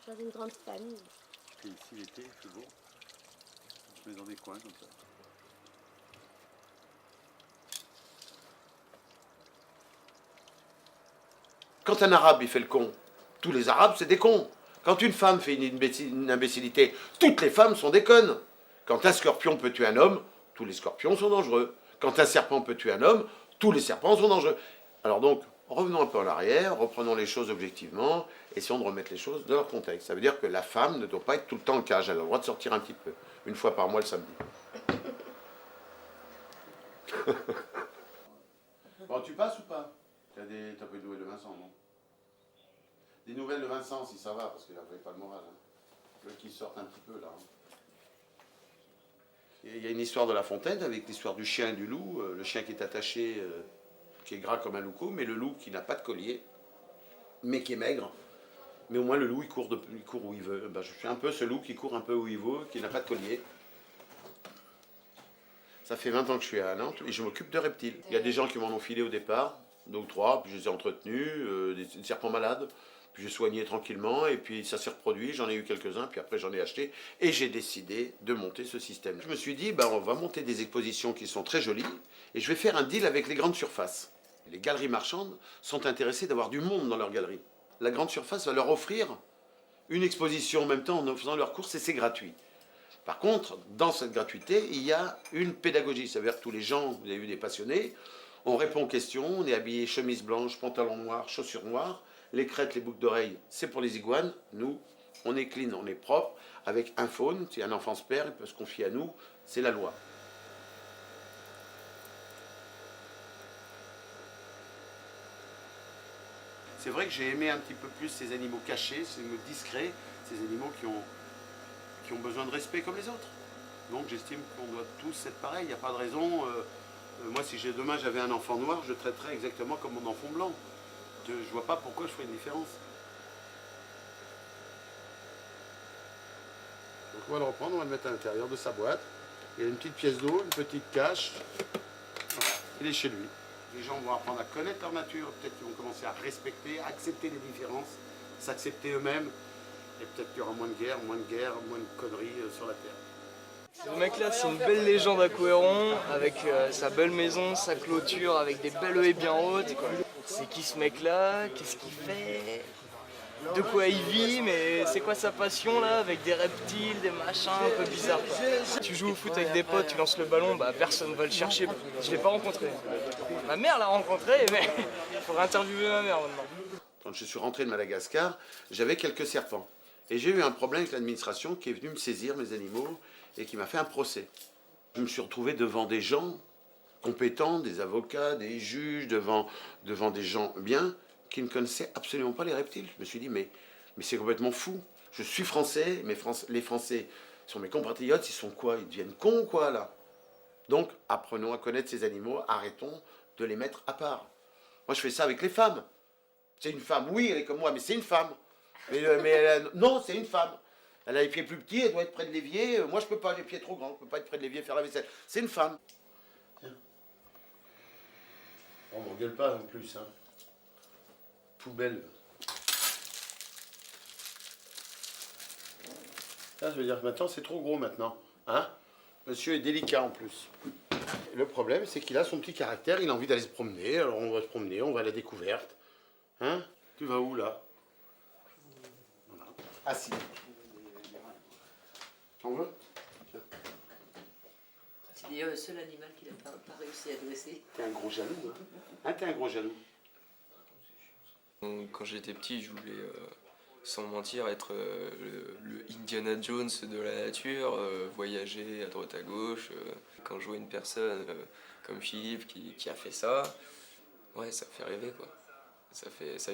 dans une grande famille. Et ici l'été, c'est beau. On se met dans des coins comme ça. Quand un arabe il fait le con, tous les arabes c'est des cons. Quand une femme fait une imbécilité, toutes les femmes sont des connes. Quand un scorpion peut tuer un homme, tous les scorpions sont dangereux. Quand un serpent peut tuer un homme, tous les serpents sont dangereux. Alors donc, revenons un peu en arrière, reprenons les choses objectivement, essayons de remettre les choses dans leur contexte. Ça veut dire que la femme ne doit pas être tout le temps en cage, elle a le droit de sortir un petit peu, une fois par mois le samedi. Bon, tu passes ou pas? T'as pas eu de nouvelles de Vincent, non? Des nouvelles de Vincent, si ça va, parce qu'il n'avait pas le moral. Hein. Je veux qu'il sorte un petit peu, là. Hein. Il y a une histoire de La Fontaine, avec l'histoire du chien et du loup. Le chien qui est attaché, qui est gras comme un loup-cou, mais le loup qui n'a pas de collier, mais qui est maigre. Mais au moins, le loup, il court où il veut. Ben, je suis un peu ce loup qui court un peu où il veut, qui n'a pas de collier. Ça fait 20 ans que je suis à Nantes et je m'occupe de reptiles. Il y a des gens qui m'en ont filé au départ, 2 ou 3, puis je les ai entretenus, des serpents malades. Puis j'ai soigné tranquillement et puis ça s'est reproduit, j'en ai eu quelques-uns, puis après j'en ai acheté et j'ai décidé de monter ce système. Je me suis dit, ben, on va monter des expositions qui sont très jolies et je vais faire un deal avec les grandes surfaces. Les galeries marchandes sont intéressées d'avoir du monde dans leurs galeries. La grande surface va leur offrir une exposition en même temps en faisant leurs courses et c'est gratuit. Par contre, dans cette gratuité, il y a une pédagogie. Ça veut dire que tous les gens, vous avez vu des passionnés, on répond aux questions, on est habillé chemise blanche, pantalon noir, chaussures noires. Les crêtes, les boucles d'oreilles, c'est pour les iguanes. Nous, on est clean, on est propre, avec un faune. Si un enfant se perd, il peut se confier à nous. C'est la loi. C'est vrai que j'ai aimé un petit peu plus ces animaux cachés, ces animaux discrets, ces animaux qui ont besoin de respect comme les autres. Donc j'estime qu'on doit tous être pareils. Il n'y a pas de raison. Moi, si demain j'avais un enfant noir, je le traiterais exactement comme mon enfant blanc. Je ne vois pas pourquoi je ferais une différence. Donc on va le reprendre, on va le mettre à l'intérieur de sa boîte. Il y a une petite pièce d'eau, une petite cache. Voilà, il est chez lui. Les gens vont apprendre à connaître leur nature, peut-être qu'ils vont commencer à respecter, à accepter les différences, s'accepter eux-mêmes. Et peut-être qu'il y aura moins de guerre, moins de conneries sur la Terre. Ce mec-là, c'est une belle légende à Couëron, avec sa belle maison, sa clôture, avec des belles haies bien hautes. C'est qui ce mec-là? Qu'est-ce qu'il fait? De quoi il vit? Mais c'est quoi sa passion là? Avec des reptiles, des machins un peu bizarres. Tu joues au foot avec des potes, tu lances le ballon, bah personne va le chercher. Je l'ai pas rencontré. Ma mère l'a rencontré, mais il faudrait interviewer ma mère maintenant. Quand je suis rentré de Madagascar, j'avais quelques serpents. Et j'ai eu un problème avec l'administration qui est venue me saisir mes animaux et qui m'a fait un procès. Je me suis retrouvé devant des gens compétents, des avocats, des juges, devant des gens bien, qui ne connaissaient absolument pas les reptiles. Je me suis dit, mais c'est complètement fou. Je suis français, mais les Français sont mes compatriotes, ils sont quoi? Ils deviennent cons, quoi, là? Donc, apprenons à connaître ces animaux, arrêtons de les mettre à part. Moi, je fais ça avec les femmes. C'est une femme, oui, elle est comme moi, mais c'est une femme. Non, c'est une femme. Elle a les pieds plus petits, elle doit être près de l'évier. Moi, je peux pas, les pieds trop grands, je peux pas être près de l'évier faire la vaisselle. C'est une femme. Tiens. On m'engueule pas en plus, hein. Poubelle. Ça veut dire que maintenant, c'est trop gros maintenant. Hein? Monsieur est délicat en plus. Le problème, c'est qu'il a son petit caractère, il a envie d'aller se promener. Alors on va se promener, on va à la découverte. Hein? Tu vas où là? Voilà. Assis. On veut? C'est d'ailleurs le seul animal qu'il n'a pas réussi à dresser. T'es un gros jaloux, hein? Hein, t'es un gros jaloux. Quand j'étais petit, je voulais, sans mentir, être le Indiana Jones de la nature, voyager à droite à gauche. Quand je vois une personne comme Philippe qui a fait ça, ouais, ça fait rêver, quoi. Sa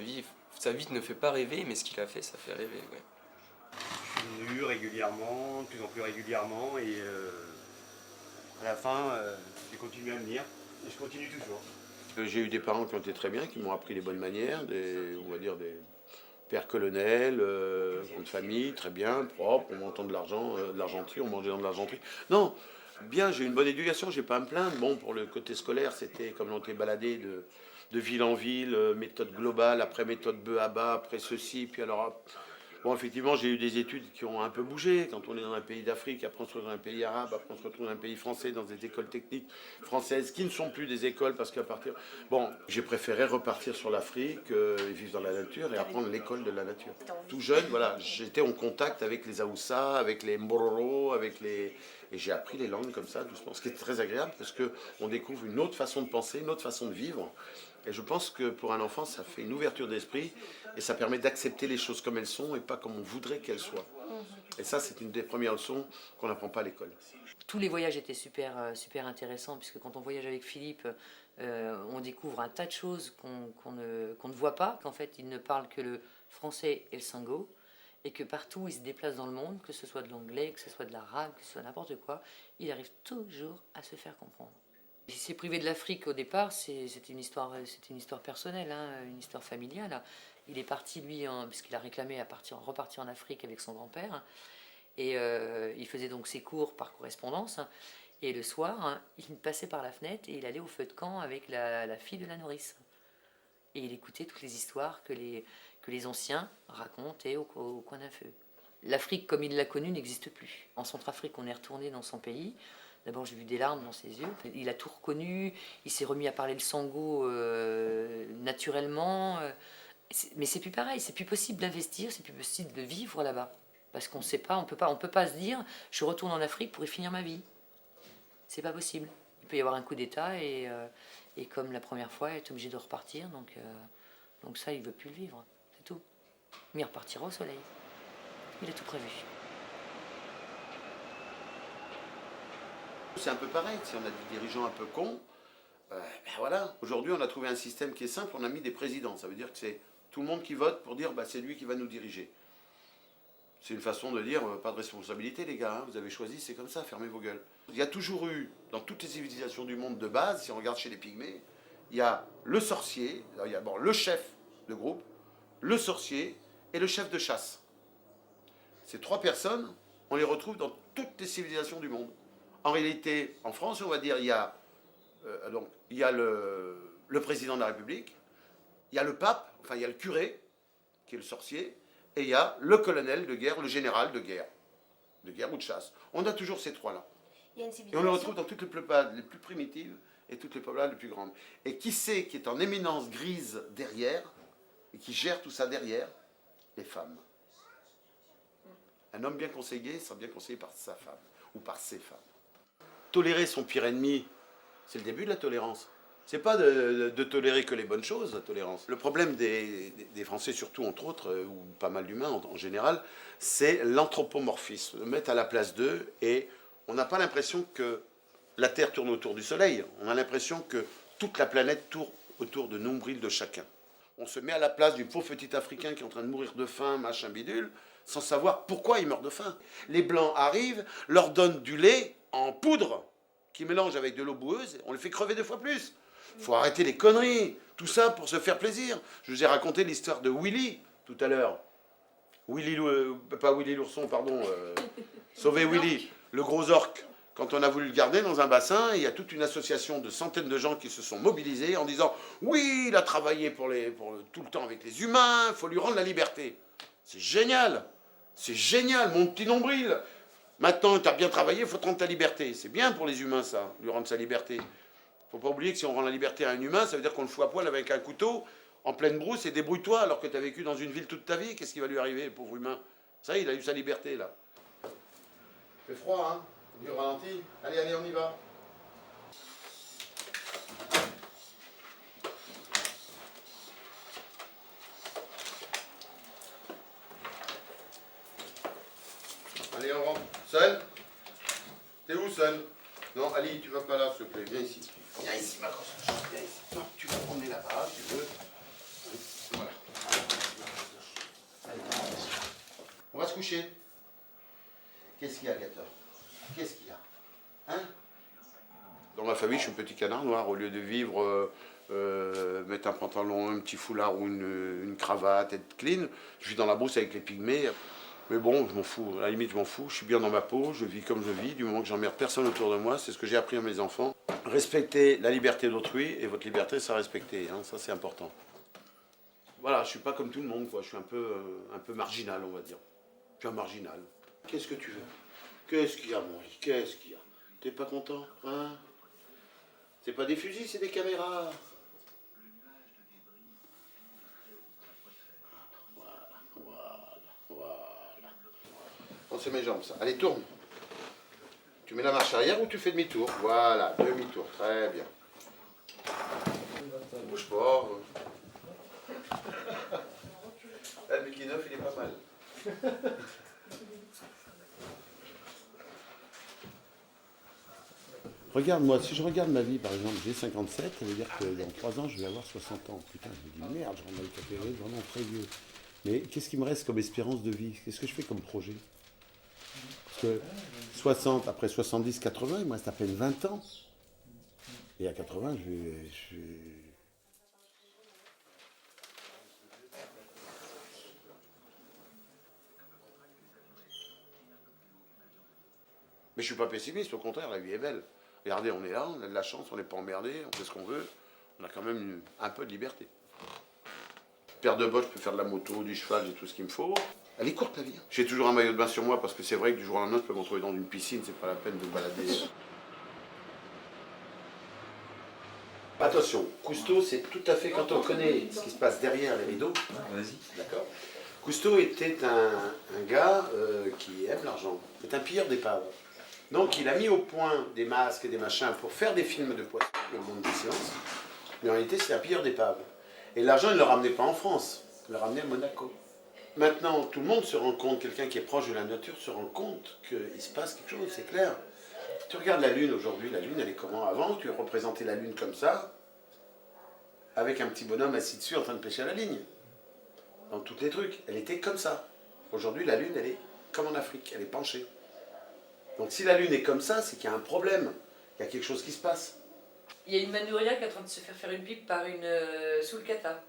vie ne fait pas rêver, mais ce qu'il a fait, ça fait rêver, ouais. Je suis venu régulièrement, de plus en plus régulièrement, et à la fin, j'ai continué à venir, et je continue toujours. J'ai eu des parents qui ont été très bien, qui m'ont appris les bonnes manières, on va dire des pères colonels, grande famille, très bien, propre, on m'entend de l'argent, de l'argenterie, on mangeait dans de l'argenterie. Non, bien, j'ai eu une bonne éducation, j'ai pas à me plaindre. Bon, pour le côté scolaire, c'était comme on était baladé de ville en ville, méthode globale, après méthode bœuf à bas, après ceci, puis alors Bon, effectivement, j'ai eu des études qui ont un peu bougé. Quand on est dans un pays d'Afrique, après on se retrouve dans un pays arabe, après on se retrouve dans un pays français, dans des écoles techniques françaises qui ne sont plus des écoles parce qu'à partir... Bon, j'ai préféré repartir sur l'Afrique, et vivre dans la nature et apprendre l'école de la nature. Tout jeune, voilà, j'étais en contact avec les Aoussa, avec les Mbororo, avec les... Et j'ai appris les langues comme ça, doucement. Ce qui est très agréable parce qu'on découvre une autre façon de penser, une autre façon de vivre. Et je pense que pour un enfant, ça fait une ouverture d'esprit et ça permet d'accepter les choses comme elles sont et pas comme on voudrait qu'elles soient. Et ça, c'est une des premières leçons qu'on n'apprend pas à l'école. Tous les voyages étaient super intéressants, puisque quand on voyage avec Philippe, on découvre un tas de choses qu'on ne voit pas, qu'en fait, il ne parle que le français et le sango, et que partout, il se déplace dans le monde, que ce soit de l'anglais, que ce soit de l'arabe, que ce soit n'importe quoi, il arrive toujours à se faire comprendre. Il s'est privé de l'Afrique au départ, c'est une histoire personnelle, hein, une histoire familiale. Il est parti, lui, puisqu'il a réclamé à repartir en Afrique avec son grand-père. Et il faisait donc ses cours par correspondance. Et le soir, il passait par la fenêtre et il allait au feu de camp avec la fille de la nourrice. Et il écoutait toutes les histoires que les anciens racontaient au coin d'un feu. L'Afrique, comme il l'a connue, n'existe plus. En Centrafrique, on est retourné dans son pays. D'abord, j'ai vu des larmes dans ses yeux. Il a tout reconnu. Il s'est remis à parler le sango naturellement. Mais c'est plus pareil. C'est plus possible d'investir. C'est plus possible de vivre là-bas. Parce qu'on ne sait pas, on peut pas se dire je retourne en Afrique pour y finir ma vie. C'est pas possible. Il peut y avoir un coup d'État et comme la première fois, il est obligé de repartir. Donc ça, il ne veut plus le vivre. C'est tout. Mais il repartira au soleil. Il a tout prévu. C'est un peu pareil, si on a des dirigeants un peu cons, ben voilà. Aujourd'hui, on a trouvé un système qui est simple, on a mis des présidents. Ça veut dire que c'est tout le monde qui vote pour dire c'est lui qui va nous diriger. C'est une façon de dire pas de responsabilité les gars, hein, vous avez choisi, c'est comme ça, fermez vos gueules. Il y a toujours eu, dans toutes les civilisations du monde de base, si on regarde chez les pygmées, il y a le sorcier, il y a bon, le chef de groupe, le sorcier et le chef de chasse. Ces trois personnes, on les retrouve dans toutes les civilisations du monde. En réalité, en France, on va dire, il y a le président de la République, il y a le pape, enfin il y a le curé, qui est le sorcier, et il y a le colonel de guerre, le général de guerre ou de chasse. On a toujours ces trois-là. Et on les retrouve dans toutes les peuplades les plus primitives et toutes les peuplades les plus grandes. Et qui c'est qui est en éminence grise derrière, et qui gère tout ça derrière? Les femmes. Un homme bien conseillé sera bien conseillé par sa femme, ou par ses femmes. Tolérer son pire ennemi, c'est le début de la tolérance. C'est pas de tolérer que les bonnes choses, la tolérance. Le problème des Français, surtout entre autres, ou pas mal d'humains en général, c'est l'anthropomorphisme, le mettre à la place d'eux, et on n'a pas l'impression que la Terre tourne autour du Soleil, on a l'impression que toute la planète tourne autour de nombril de chacun. On se met à la place du pauvre petit Africain qui est en train de mourir de faim, machin bidule, sans savoir pourquoi il meurt de faim. Les Blancs arrivent, leur donnent du lait en poudre, qui mélange avec de l'eau boueuse, on les fait crever 2 fois plus. Faut arrêter les conneries, tout ça pour se faire plaisir. Je vous ai raconté l'histoire de Willy tout à l'heure. Pas Willy l'ourson, pardon. Sauver Willy, le gros orque. Quand on a voulu le garder dans un bassin, il y a toute une association de centaines de gens qui se sont mobilisés en disant « Oui, il a travaillé tout le temps avec les humains, il faut lui rendre la liberté. » C'est génial, mon petit nombril. Maintenant, tu as bien travaillé, il faut te rendre ta liberté. C'est bien pour les humains, ça, lui rendre sa liberté. Faut pas oublier que si on rend la liberté à un humain, ça veut dire qu'on le fout à poil avec un couteau, en pleine brousse, et débrouille-toi, alors que tu as vécu dans une ville toute ta vie. Qu'est-ce qui va lui arriver, le pauvre humain? Ça, il a eu sa liberté, là. Il fait froid, hein? On dit au ralenti. Allez, on y va. Allez, on rentre. Seul? T'es où, seul? Non, Ali, tu vas pas là, s'il te plaît. Viens ici. Viens ici, ma grosse. Viens ici. Non, tu vas promener là-bas, tu veux. Voilà. Allez, on va se coucher. Qu'est-ce qu'il y a, Gator? Qu'est-ce qu'il y a? Hein? Dans ma famille, je suis un petit canard noir. Au lieu de vivre, mettre un pantalon, un petit foulard ou une cravate, être clean, je vis dans la brousse avec les pygmées. Mais bon, je m'en fous, à la limite je m'en fous, je suis bien dans ma peau, je vis comme je vis, du moment que j'emmerde personne autour de moi, c'est ce que j'ai appris à mes enfants. Respectez la liberté d'autrui, et votre liberté sera respectée, hein, ça c'est important. voilà, je suis pas comme tout le monde, quoi. Je suis un peu marginal, on va dire. Je suis un marginal. Qu'est-ce que tu veux? Qu'est-ce qu'il y a, mon lit? Qu'est-ce qu'il y a? T'es pas content, hein? C'est pas des fusils, c'est des caméras. Voilà. Oh, c'est mes jambes, ça. Allez, tourne. Tu mets la marche arrière ou tu fais demi-tour? Voilà, demi-tour, très bien. Bouge pas. Le Mickey 9, il est pas mal. Regarde-moi, si je regarde ma vie, par exemple, j'ai 57, ça veut dire que dans 3 ans, je vais avoir 60 ans. Putain, je me dis, merde, je rentre dans les catégories vraiment très vieux. Mais qu'est-ce qui me reste comme espérance de vie? Qu'est-ce que je fais comme projet? Parce que 60, après 70, 80, il me reste à peine 20 ans. Et à 80, Mais je suis pas pessimiste, au contraire, la vie est belle. Regardez, on est là, on a de la chance, on n'est pas emmerdé, on fait ce qu'on veut. On a quand même un peu de liberté. Paire de bottes, je peux faire de la moto, du cheval, j'ai tout ce qu'il me faut. Elle est courte la vie. J'ai toujours un maillot de bain sur moi parce que c'est vrai que du jour au lendemain, je peux me retrouver dans une piscine, c'est pas la peine de me balader. Attention, Cousteau, c'est tout à fait quand on connaît ce qui se passe derrière les rideaux. Vas-y. D'accord. Cousteau était un gars qui aime l'argent. C'est un pilleur d'épaves. Donc il a mis au point des masques et des machins pour faire des films de poissons, le monde des sciences. Mais en réalité, c'est un pilleur d'épaves. Et l'argent, il ne le ramenait pas en France, il le ramenait à Monaco. Maintenant, tout le monde se rend compte, quelqu'un qui est proche de la nature se rend compte qu'il se passe quelque chose, c'est clair. Tu regardes la Lune aujourd'hui, la Lune, elle est comment? Avant, tu représentais la Lune comme ça, avec un petit bonhomme assis dessus en train de pêcher à la ligne. Dans tous les trucs, elle était comme ça. Aujourd'hui, la Lune, elle est comme en Afrique, elle est penchée. Donc si la Lune est comme ça, c'est qu'il y a un problème, il y a quelque chose qui se passe. Il y a une Manouria qui est en train de se faire une pipe par une Sulcata.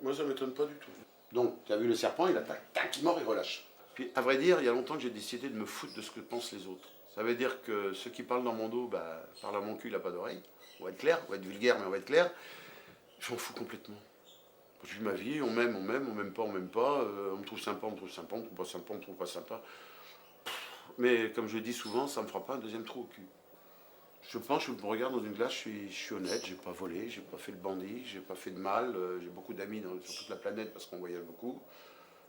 Moi, ça ne m'étonne pas du tout. Donc, tu as vu le serpent, il attaque, tac, il mord, il relâche. Puis, à vrai dire, il y a longtemps que j'ai décidé de me foutre de ce que pensent les autres. Ça veut dire que ceux qui parlent dans mon dos, parlent à mon cul, il n'a pas d'oreille. On va être clair, on va être vulgaire, mais on va être clair. Je m'en fous complètement. Je vis ma vie, on m'aime pas, on m'aime pas. On me trouve sympa, on me trouve sympa, on me trouve pas sympa, on me trouve pas sympa. Mais comme je le dis souvent, ça ne me fera pas un deuxième trou au cul. Je pense, je me regarde dans une glace, je suis honnête, j'ai pas volé, j'ai pas fait le bandit, j'ai pas fait de mal, j'ai beaucoup d'amis sur toute la planète parce qu'on voyage beaucoup.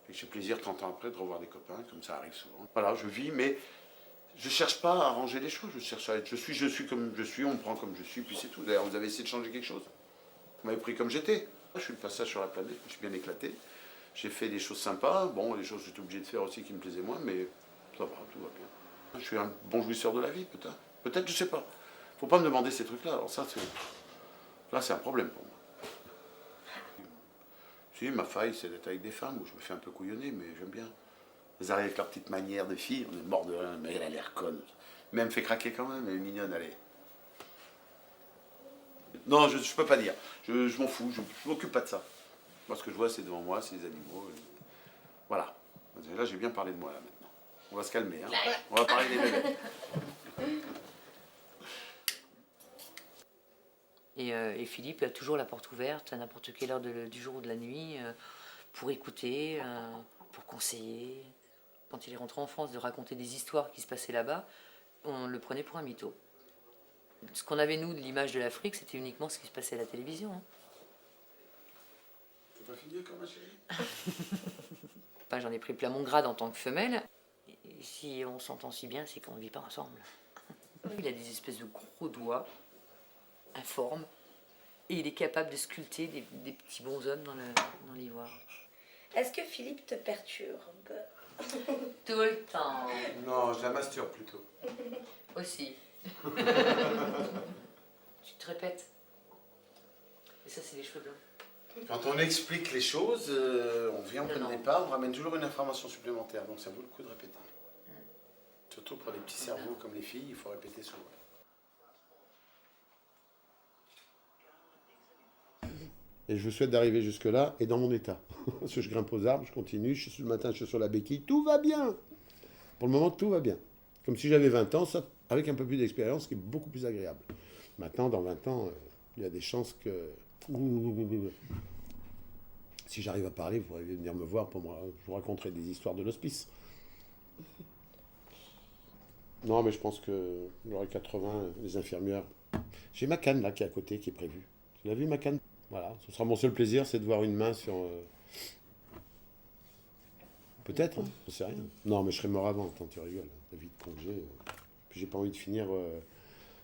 Et j'ai plaisir 30 ans après de revoir des copains, comme ça arrive souvent. Voilà, je vis, mais je cherche pas à arranger les choses, je cherche à être je suis comme je suis, on me prend comme je suis, puis c'est tout. D'ailleurs, vous avez essayé de changer quelque chose. Vous m'avez pris comme j'étais. Je suis le passage sur la planète, je suis bien éclaté. J'ai fait des choses sympas, bon, des choses que j'étais obligé de faire aussi qui me plaisaient moins, mais ça va, tout va bien. Je suis un bon jouisseur de la vie, peut-être. Peut-être, je sais pas. Faut pas me demander ces trucs-là. Alors ça, c'est un problème pour moi. Si, ma faille, c'est d'être avec des femmes où je me fais un peu couillonner, mais j'aime bien. Elles arrivent avec leur petite manière de fille, on est mort de rien, mais elle a l'air conne. Mais elle me fait craquer quand même, elle est mignonne, elle est. Non, je peux pas dire. Je m'en fous, je m'occupe pas de ça. Moi, ce que je vois, c'est devant moi, c'est les animaux. Voilà. Là, j'ai bien parlé de moi, là, maintenant. On va se calmer, hein. On va parler des bébés. Et Philippe a toujours la porte ouverte à n'importe quelle heure du jour ou de la nuit pour écouter, pour conseiller. Quand il est rentré en France, de raconter des histoires qui se passaient là-bas, on le prenait pour un mytho. Ce qu'on avait, nous, de l'image de l'Afrique, c'était uniquement ce qui se passait à la télévision. Hein. T'as pas fini encore, ma chérie? Enfin, j'en ai pris plein mon grade en tant que femelle. Et si on s'entend si bien, c'est qu'on ne vit pas ensemble. Il a des espèces de gros doigts informe et il est capable de sculpter des petits bonshommes dans l'ivoire. Est-ce que Philippe te perturbe? Tout le temps. Non, je la masturbe plutôt. Aussi. Tu te répètes. Et ça, c'est les cheveux blancs. Quand on explique les choses, on vient au point de départ, on ramène toujours une information supplémentaire, donc ça vaut le coup de répéter. Surtout pour les petits cerveaux comme les filles, il faut répéter souvent. Et je vous souhaite d'arriver jusque-là et dans mon état. Parce que je grimpe aux arbres, je continue, le matin je suis sur la béquille, tout va bien. Pour le moment, tout va bien. Comme si j'avais 20 ans, ça, avec un peu plus d'expérience, ce qui est beaucoup plus agréable. Maintenant, dans 20 ans, il y a des chances que... Si j'arrive à parler, vous pourrez venir me voir pour je vous raconterai des histoires de l'hospice. Non, mais je pense que j'aurai 80, les infirmières. J'ai ma canne là qui est à côté, qui est prévue. Tu l'as vu ma canne? Voilà, ce sera mon seul plaisir, c'est de voir une main sur... Peut-être, hein, je sais rien. Non, mais je serai mort avant, tant tu rigoles. La vie de congé. Puis j'ai pas envie de finir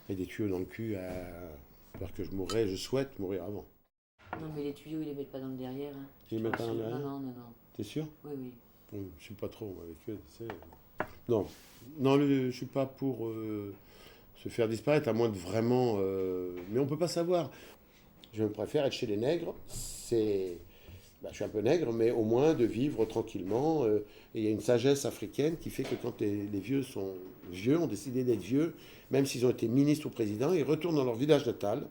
avec des tuyaux dans le cul alors que je mourrai, je souhaite mourir avant. Non, mais les tuyaux, ils les mettent pas dans le derrière. Hein. Ils les mettent pas dans le derrière? Non, non, non, non. T'es sûr? Oui, oui. Bon, je suis pas trop avec eux, tu sais. Non, non, je suis pas pour se faire disparaître, à moins de vraiment... Mais on peut pas savoir. Je préfère être chez les nègres, c'est... je suis un peu nègre, mais au moins de vivre tranquillement. Et il y a une sagesse africaine qui fait que quand les vieux sont vieux, ont décidé d'être vieux, même s'ils ont été ministres ou présidents, ils retournent dans leur village natal.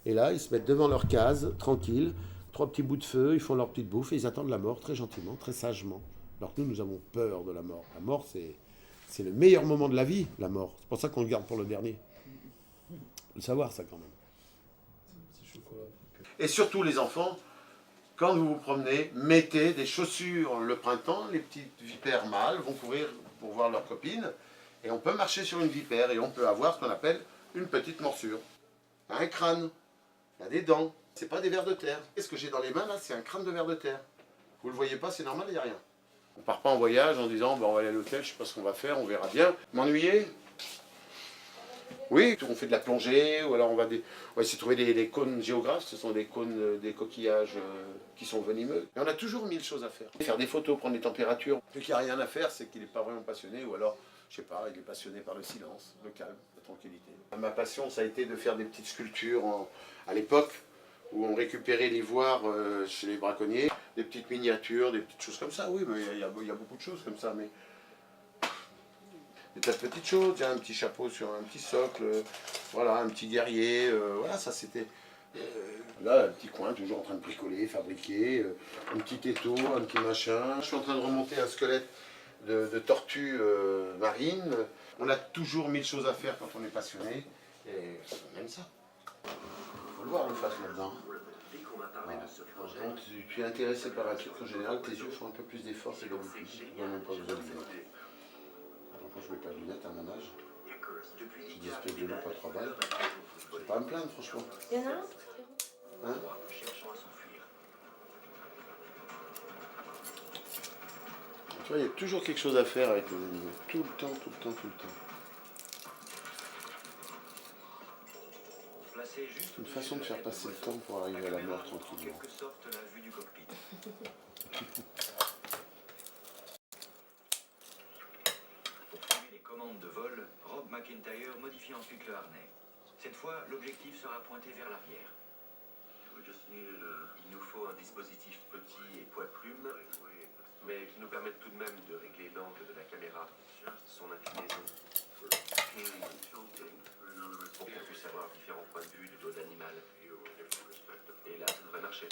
Et là, ils se mettent devant leur case, tranquilles, 3 petits bouts de feu, ils font leur petite bouffe et ils attendent la mort très gentiment, très sagement. Alors que nous avons peur de la mort. La mort, c'est le meilleur moment de la vie, la mort. C'est pour ça qu'on le garde pour le dernier. Il faut le savoir, ça, quand même. Et surtout, les enfants, quand vous vous promenez, mettez des chaussures le printemps. Les petites vipères mâles vont courir pour voir leurs copines. Et on peut marcher sur une vipère et on peut avoir ce qu'on appelle une petite morsure. Un crâne, il y a des dents. C'est pas des vers de terre. Et ce que j'ai dans les mains, là, c'est un crâne de ver de terre. Vous le voyez pas, c'est normal, il n'y a rien. On part pas en voyage en disant, on va aller à l'hôtel, je sais pas ce qu'on va faire, on verra bien. M'ennuyer? Oui, on fait de la plongée, ou alors on va essayer de trouver des cônes géographes, ce sont des cônes, des coquillages qui sont venimeux. Et on a toujours 1000 choses à faire. Faire des photos, prendre des températures. Celui qui n'a rien à faire, c'est qu'il n'est pas vraiment passionné, ou alors, je sais pas, il est passionné par le silence, le calme, la tranquillité. Ma passion, ça a été de faire des petites sculptures à l'époque, où on récupérait l'ivoire chez les braconniers, des petites miniatures, des petites choses comme ça, oui, mais il y a beaucoup de choses comme ça, mais... Des tas de petites choses, tiens, un petit chapeau sur un petit socle, voilà, un petit guerrier, voilà, ça c'était... là, un petit coin, toujours en train de bricoler, fabriquer, un petit étau, un petit machin. Je suis en train de remonter un squelette de tortue marine. On a toujours 1000 choses à faire quand on est passionné, et on aime ça. Faut le voir, le face là-dedans. Voilà. Quand tu es intéressé par un truc, en général, tes yeux font un peu plus d'efforts, c'est d'habitude. Il n'y a même pas besoin de lunettes. Quand je mets pas de lunettes à mon âge, j'ai des espèces de loupe à 3 balles. Je vais pas à me plaindre, franchement. Il y en a un? Hein? Tu vois, il y a toujours quelque chose à faire avec les animaux. Tout le temps, tout le temps, tout le temps. C'est une façon de faire passer le temps pour arriver à la mort tranquillement. De vol, Rob McIntyre modifie ensuite le harnais. Cette fois, l'objectif sera pointé vers l'arrière. Il nous faut un dispositif petit et poids-plume, mais qui nous permette tout de même de régler l'angle de la caméra, son inclinaison, pour qu'on puisse avoir différents points de vue du dos d'animal. Et là, ça devrait marcher.